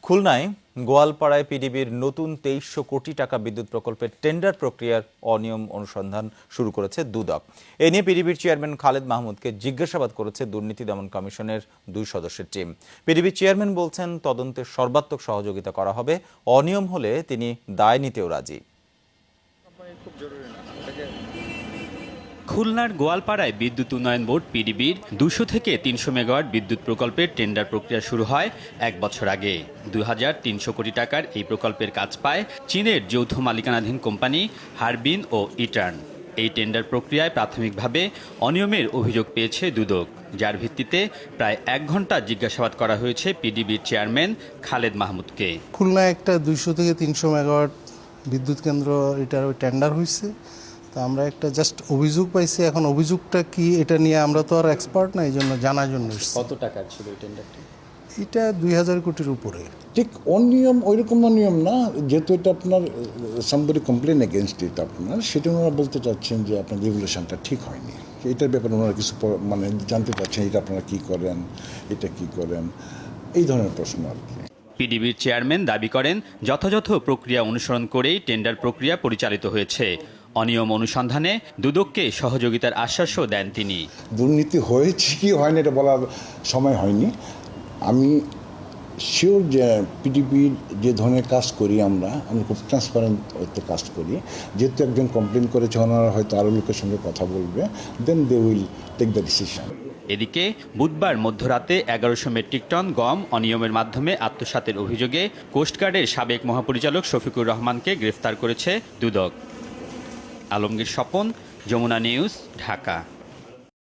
খুলনায় গোয়ালপাড়ায় পিডিবির নতুন ২৩০০ কোটি টাকা বিদ্যুৎ প্রকল্পের টেন্ডার প্রক্রিয়ার অনিয়ম অনুসন্ধান শুরু করেছে দুদক। এ নিয়ে পিডিবির চেয়ারম্যান খালেদ মাহমুদকে জিজ্ঞাসাবাদ করেছে দুর্নীতি দমন কমিশনের ২ সদস্যের টিম। পিডিবির চেয়ারম্যান বলছেন, তদন্তে সর্বাত্মক সহযোগিতা করা হবে, অনিয়ম হলে তিনি দায় নিতেও রাজি। খুলনার গোয়ালপাড়ায় বিদ্যুৎ উন্নয়ন বোর্ড পিডিবির ২০০ থেকে ৩০০ মেগাওয়াট বিদ্যুৎ প্রকল্পের টেন্ডার প্রক্রিয়া শুরু হয় ১ বছর আগে। ২৩০০ কোটি টাকার এই প্রকল্পের কাজ পায় চীনের যৌথ মালিকানাধীন কোম্পানি হারবিন ও ইটার্ন। এই টেন্ডার প্রক্রিয়ায় প্রাথমিকভাবে অনিয়মের অভিযোগ পেয়েছে দুদক, যার ভিত্তিতে প্রায় ১ ঘন্টা জিজ্ঞাসাবাদ করা হয়েছে পিডিবির চেয়ারম্যান খালেদ মাহমুদকে। খুলনায় একটা ২০০ থেকে ৩০০ মেগাওয়াট বিদ্যুৎ কেন্দ্র এটার টেন্ডার হয়েছে। তো আমরা একটা জাস্ট অভিযোগ পাইছি। এখন অভিযোগটা কি এটা নিয়ে আমরা তো আর এক্সপার্ট না, এই জন্য জানার জন্য এসেছি। কত টাকা ছিল এই টেন্ডারটি? এটা ২০০০ কোটির উপরে। ঠিক অনিয়ম ওইরকম অনিয়ম না, যেহেতু এটা আপনার সামবডি কমপ্লেন এগেনস্ট এটা আপনার, সেটা ওনারা বলতে চাচ্ছেন যে আপনার রেগুলেশনটা ঠিক হয়নি। এটার ব্যাপারে ওনারা কিছু মানে জানতে চাচ্ছেন, এটা আপনারা কী করেন, এটা কী করেন, এই ধরনের প্রশ্ন আর কি। পিডিবির চেয়ারম্যান দাবি করেন, যথাযথ প্রক্রিয়া অনুসরণ করেই টেন্ডার প্রক্রিয়া পরিচালিত হয়েছে। অনিয়ম অনুসন্ধানে দুদককে সহযোগিতার আশ্বাসও দেন তিনি। দুর্নীতি হয়েছে কি হয়নি এটা বলার সময় হয়নি। আমি শিওর যে পিডিবির যে ধরনের কাজ করি আমরা খুব ট্রান্সপারেন্ট কাজ করি। যেহেতু একজন কমপ্লেন করেছে, ওনারা হয়তো আরও লোকের সঙ্গে কথা বলবে, then they will take the decision. এদিকে বুধবার মধ্যরাতে ১১০০ মেট্রিক টন গম অনিয়মের মাধ্যমে আত্মসাতের অভিযোগে কোস্টগার্ডের সাবেক মহাপরিচালক শফিকুর রহমানকে গ্রেফতার করেছে দুদক। আলমগীর স্বপন, যমুনা নিউজ, ঢাকা।